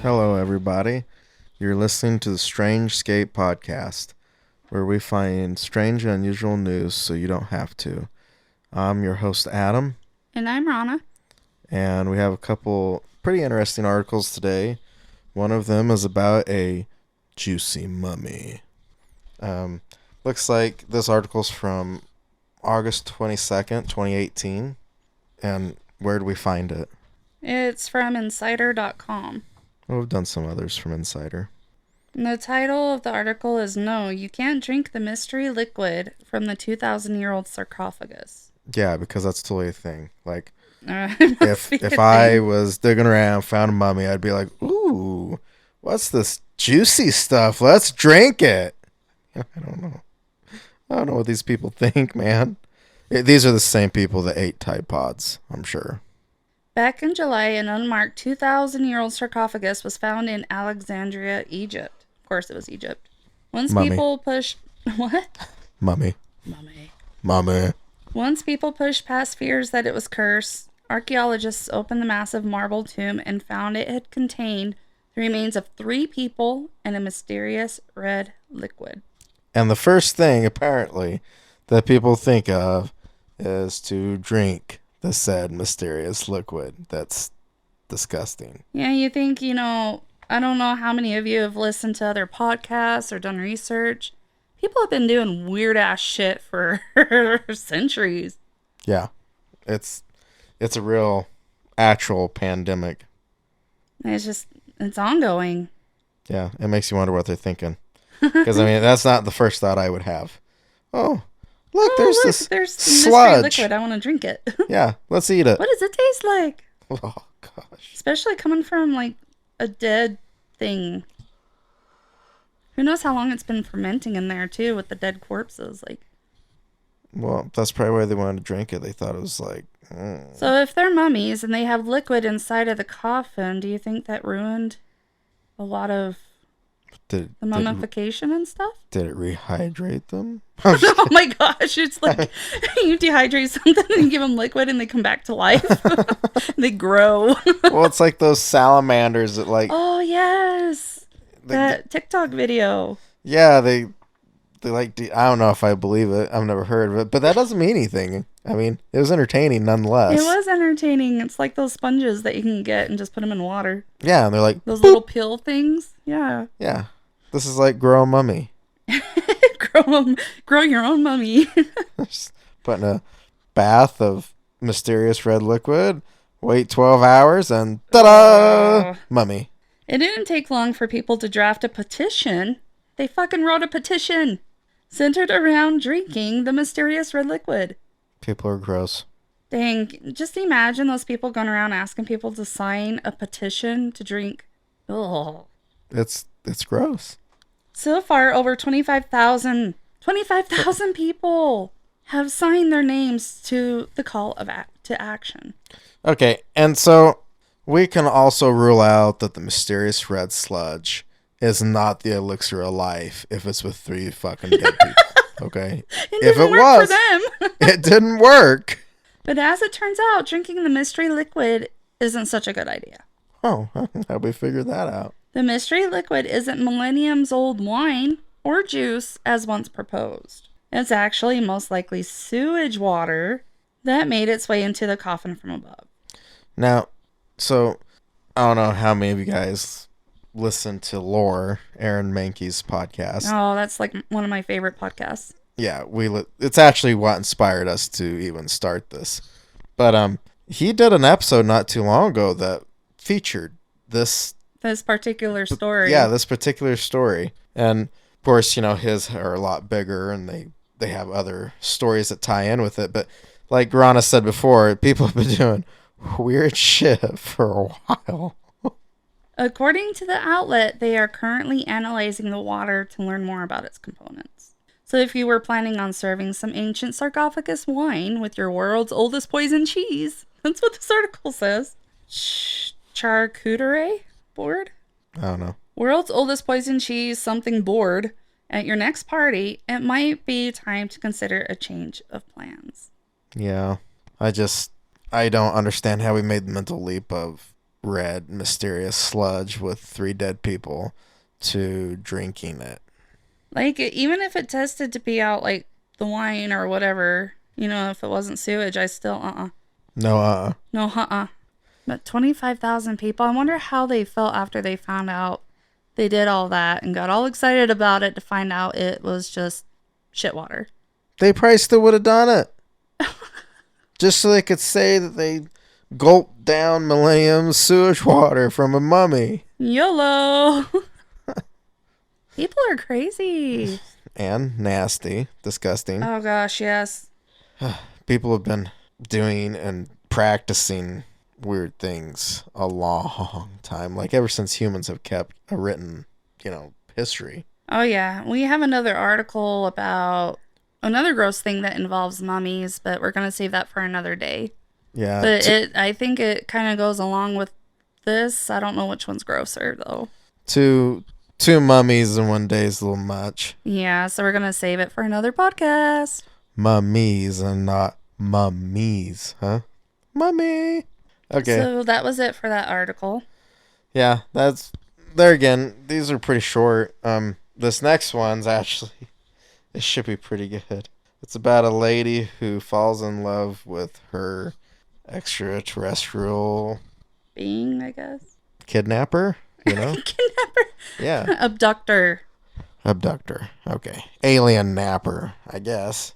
Hello, everybody. You're listening to the Strange Scape podcast, where we find strange and unusual news so you don't have to. I'm your host, Adam. And I'm Rana. And we have a couple pretty interesting articles today. One of them is about a juicy mummy. Looks like this article's from August 22nd, 2018. And where do we find it? It's from insider.com. Well, we've done some others from Insider. And the title of the article is No, You Can't Drink the Mystery Liquid from the 2,000-Year-Old Sarcophagus. Yeah, because that's totally a thing. Like, if I was digging around, found a mummy, I'd be like, ooh, what's this juicy stuff? Let's drink it. I don't know. I don't know what these people think, man. These are the same people that ate Tide Pods, I'm sure. Back in July, an unmarked 2,000-year-old sarcophagus was found in Alexandria, Egypt. Of course it was Egypt. Once Mummy. people pushed... What? Mummy. Once people pushed past fears that it was cursed, archaeologists opened the massive marble tomb and found it had contained the remains of 3 people and a mysterious red liquid. And the first thing, apparently, that people think of is to drink the said mysterious liquid. That's disgusting. Yeah, you think, I don't know how many of you have listened to other podcasts or done research. People have been doing weird ass shit for centuries. Yeah. It's a real actual pandemic. It's ongoing. Yeah, it makes you wonder what they're thinking. Because, I mean, that's not the first thought I would have. Oh, look, there's there's sludge. Mystery liquid. I want to drink it. Yeah, let's eat it. What does it taste like? Oh, gosh. Especially coming from, like, a dead thing. Who knows how long it's been fermenting in there, too, with the dead corpses. Like, Well, that's probably why they wanted to drink it. They thought it was like... So if they're mummies and they have liquid inside of the coffin, do you think that ruined a lot of the mummification and stuff? Did it rehydrate them? Oh my gosh, it's like you dehydrate something and you give them liquid and they come back to life. They grow. Well, it's like those salamanders that like... Oh, yes. That TikTok video. Yeah, they like... I don't know if I believe it. I've never heard of it. But that doesn't mean anything. I mean, it was entertaining nonetheless. It was entertaining. It's like those sponges that you can get and just put them in water. Yeah, and they're like... Those boop. little pill things. Yeah. Yeah. This is like grow a mummy. Grow your own mummy. Just put in a bath of mysterious red liquid, wait 12 hours, and ta-da! Mummy. It didn't take long for people to draft a petition. They fucking wrote a petition centered around drinking the mysterious red liquid. People are gross. Dang, just imagine those people going around asking people to sign a petition to drink. Ugh. It's gross. So far, over 25,000 people have signed their names to the call to action. Okay, and so we can also rule out that the mysterious red sludge is not the elixir of life if it's with 3 fucking dead people. Okay? If it was, for them. It didn't work. But as it turns out, drinking the mystery liquid isn't such a good idea. Oh, how'd we figure that out? The mystery liquid isn't millenniums old wine or juice as once proposed. It's actually most likely sewage water that made its way into the coffin from above. Now, so I don't know how many of you guys listen to Lore, Aaron Mankey's podcast. Oh, that's like one of my favorite podcasts. Yeah, it's actually what inspired us to even start this. But he did an episode not too long ago that featured this particular story. Yeah, this particular story. And of course, his are a lot bigger and they have other stories that tie in with it. But like Rana said before, people have been doing weird shit for a while. According to the outlet, they are currently analyzing the water to learn more about its components. So if you were planning on serving some ancient sarcophagus wine with your world's oldest poison cheese, that's what this article says. Charcuterie? board? I don't know. World's oldest poison cheese, something board. At your next party, it might be time to consider a change of plans. Yeah. I don't understand how we made the mental leap of red, mysterious sludge with 3 dead people to drinking it. Like, even if it tested to be out, like, the wine or whatever, if it wasn't sewage, I still, No, No, But 25,000 people, I wonder how they felt after they found out they did all that and got all excited about it to find out it was just shit water. They probably still would have done it. Just so they could say that they gulped down Millennium's sewage water from a mummy. YOLO! People are crazy. And nasty. Disgusting. Oh gosh, yes. People have been doing and practicing weird things a long time. Like ever since humans have kept a written, history. Oh yeah. We have another article about another gross thing that involves mummies, but we're going to save that for another day. Yeah. But I think it kind of goes along with this. I don't know which one's grosser though. Two mummies in one day is a little much. Yeah, so we're going to save it for another podcast. Mummies and not mummies, huh? Mummy. Okay. So that was it for that article. Yeah, there again. These are pretty short. This next one's actually, it should be pretty good. It's about a lady who falls in love with her extraterrestrial Being, I guess. kidnapper. Kidnapper. Yeah. Abductor. Okay. Alien napper, I guess.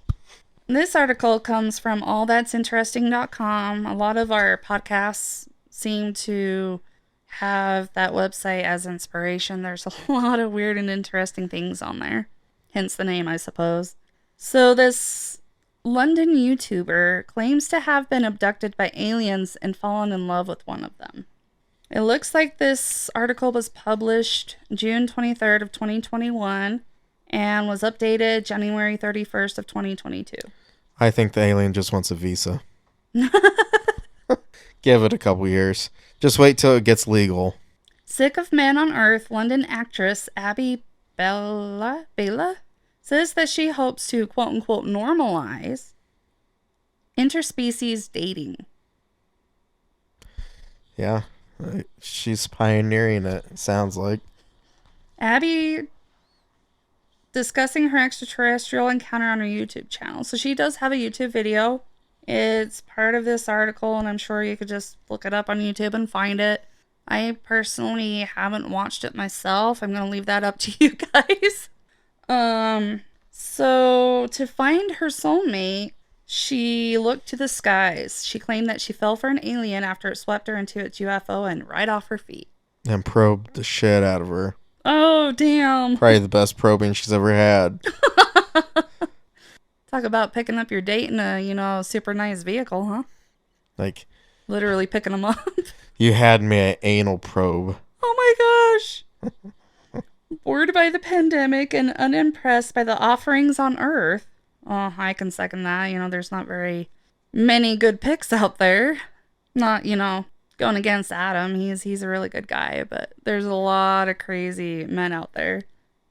This article comes from allthat'sinteresting.com. A lot of our podcasts seem to have that website as inspiration. There's a lot of weird and interesting things on there. Hence the name, I suppose. So this London YouTuber claims to have been abducted by aliens and fallen in love with one of them. It looks like this article was published June 23rd of 2021 and was updated January 31st of 2022. I think the alien just wants a visa. Give it a couple years. Just wait till it gets legal. Sick of Men on Earth, London actress Abbie Bela says that she hopes to quote-unquote normalize interspecies dating. Yeah. She's pioneering it sounds like. Abbie discussing her extraterrestrial encounter on her YouTube channel. So she does have a YouTube video. It's part of this article, and I'm sure you could just look it up on YouTube and find it. I personally haven't watched it myself. I'm going to leave that up to you guys. So to find her soulmate, she looked to the skies. She claimed that she fell for an alien after it swept her into its UFO and right off her feet. And probed the shit out of her. Oh, damn. Probably the best probing she's ever had. Talk about picking up your date in a, super nice vehicle, huh? Like, literally picking them up. You had me at anal probe. Oh my gosh. Bored by the pandemic and unimpressed by the offerings on Earth. Oh, I can second that. There's not very many good picks out there. Not, going against Adam. He's a really good guy, but there's a lot of crazy men out there.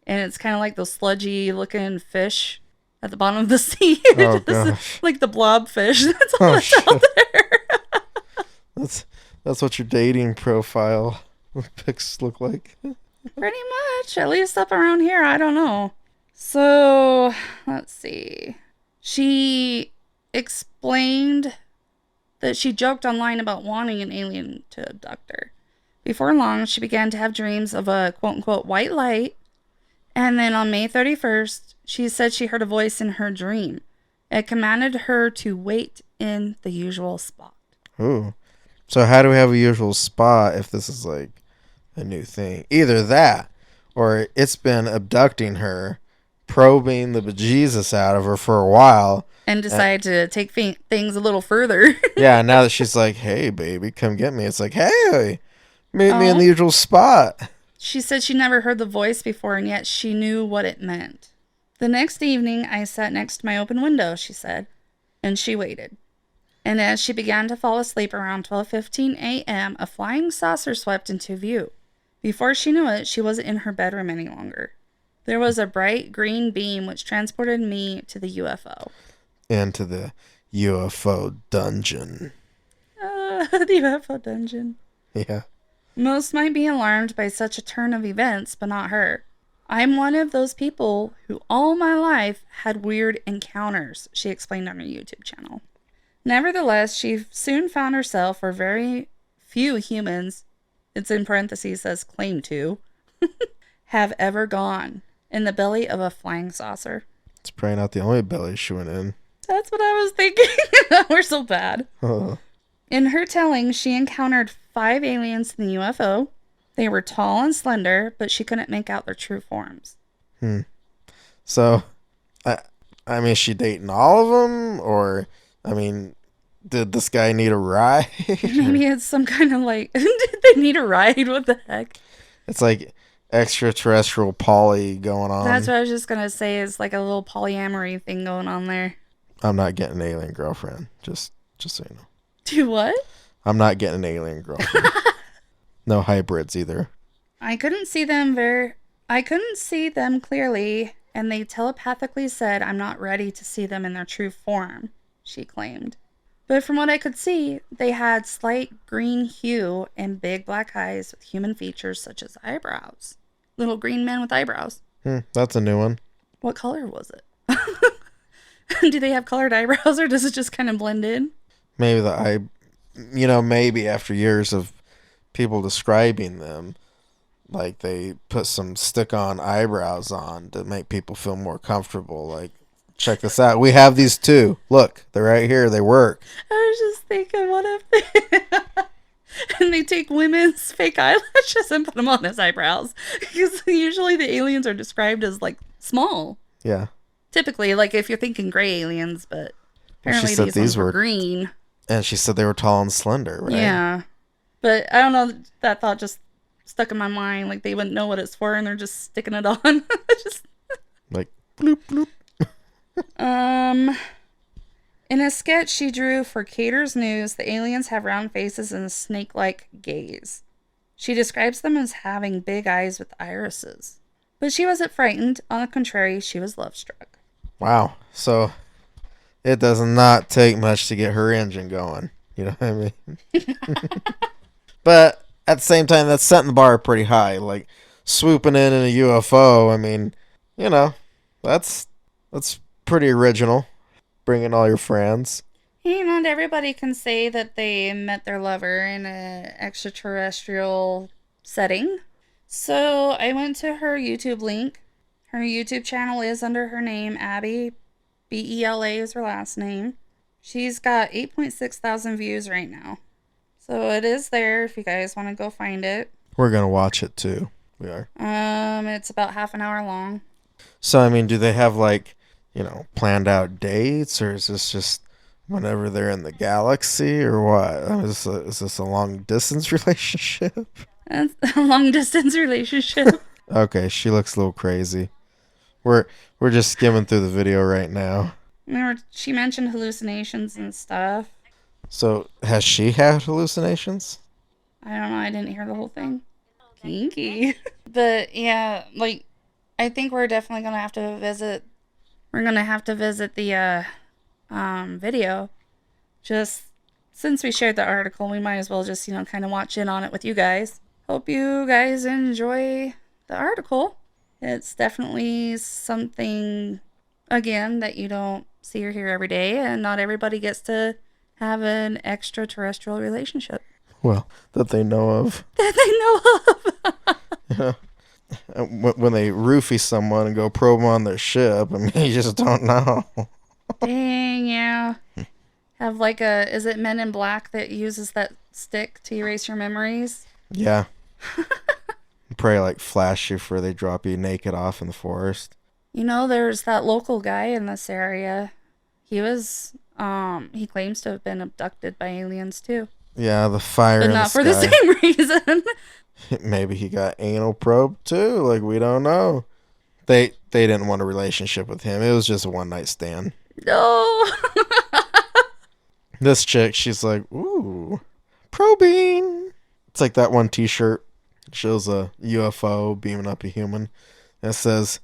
And it's kind of like those sludgy looking fish at the bottom of the sea. Oh, gosh. Like the blob fish. That's all that's out there. That's what your dating profile pics look like. Pretty much. At least up around here. I don't know. So, let's see. She explained that she joked online about wanting an alien to abduct her. Before long, she began to have dreams of a quote-unquote white light. And then on May 31st, she said she heard a voice in her dream. It commanded her to wait in the usual spot. Ooh. So how do we have a usual spot if this is like a new thing? Either that, or it's been abducting her, probing the bejesus out of her for a while. And decided to take things a little further. Yeah, now that she's like, hey, baby, come get me. It's like, hey, meet me in the usual spot. She said she never heard the voice before, and yet she knew what it meant. The next evening, I sat next to my open window, she said, and she waited. And as she began to fall asleep around 12:15 a.m., a flying saucer swept into view. Before she knew it, she wasn't in her bedroom any longer. There was a bright green beam which transported me to the UFO. Into the UFO dungeon. The UFO dungeon. Yeah. Most might be alarmed by such a turn of events, but not her. I'm one of those people who all my life had weird encounters, she explained on her YouTube channel. Nevertheless, she soon found herself where very few humans, it's in parentheses says claim to, have ever gone, in the belly of a flying saucer. It's probably not the only belly she went in. That's what I was thinking. We're so bad. In her telling, she encountered 5 aliens in the UFO. They were tall and slender, but she couldn't make out their true forms. So, I mean, is she dating all of them? Or, I mean, did this guy need a ride? Maybe it's some kind of like, did they need a ride? What the heck? It's like extraterrestrial poly going on. That's what I was just going to say, is like a little polyamory thing going on there. I'm not getting an alien girlfriend. Just so you know. Do what? I'm not getting an alien girlfriend. No hybrids either. I couldn't see them clearly, and they telepathically said I'm not ready to see them in their true form, she claimed. But from what I could see, they had slight green hue and big black eyes with human features such as eyebrows. Little green men with eyebrows. That's a new one. What color was it? Do they have colored eyebrows, or does it just kind of blend in? Maybe maybe after years of people describing them, like they put some stick-on eyebrows on to make people feel more comfortable. Like, check this out. We have these too. Look, they're right here. They work. I was just thinking, what if they... and they take women's fake eyelashes and put them on as eyebrows? Because usually the aliens are described as, like, small. Yeah. Typically, like, if you're thinking gray aliens, but apparently these were green. And she said they were tall and slender, right? Yeah. But I don't know, that thought just stuck in my mind. Like, they wouldn't know what it's for, and they're just sticking it on. Just like, bloop, bloop. In a sketch she drew for Cater's News, the aliens have round faces and a snake-like gaze. She describes them as having big eyes with irises. But she wasn't frightened. On the contrary, she was love-struck. Wow. So, it does not take much to get her engine going. You know what I mean? But at the same time, that's setting the bar pretty high. Like, swooping in a UFO, I mean, you know, that's pretty original. Bringing all your friends. Not everybody can say that they met their lover in an extraterrestrial setting. So I went to her YouTube link. Her YouTube channel is under her name, Abbie. Bela is her last name. She's got 8.6 thousand views right now. So it is there if you guys want to go find it. We're going to watch it too. We are. It's about half an hour long. So, I mean, do they have, like, planned out dates, or is this just whenever they're in the galaxy, or what? Is this a long distance relationship? It's a long distance relationship. Okay, she looks a little crazy. We're just skimming through the video right now. She mentioned hallucinations and stuff. So, has she had hallucinations? I don't know. I didn't hear the whole thing. Kinky. But, yeah, like, I think we're definitely going to have to visit... We're going to have to visit the video. Just since we shared the article, we might as well just, kind of watch in on it with you guys. Hope you guys enjoy the article. It's definitely something, again, that you don't see or hear every day, and not everybody gets to have an extraterrestrial relationship. Well, that they know of. That they know of. Yeah. When they roofie someone and go probe them on their ship, I mean, you just don't know. Dang, yeah. Have like is it Men in Black that uses that stick to erase your memories? Yeah. Probably like flash you before they drop you naked off in the forest. There's that local guy in this area. He was, he claims to have been abducted by aliens too. Yeah, the fire but in not the for the same reason. Maybe he got anal probed too. Like, we don't know. They didn't want a relationship with him. It was just a one night stand. No. This chick, she's like, ooh, probing. It's like that one T-shirt. It shows a UFO beaming up a human. And it says,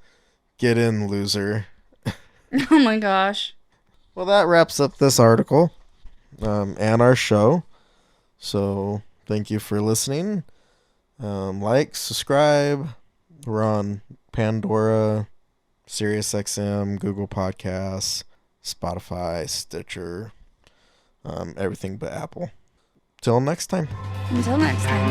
"Get in, loser." Oh my gosh. Well, that wraps up this article and our show. So thank you for listening. Like, subscribe. We're on Pandora, SiriusXM, Google Podcasts, Spotify, Stitcher, everything but Apple. Till next time. Until next time.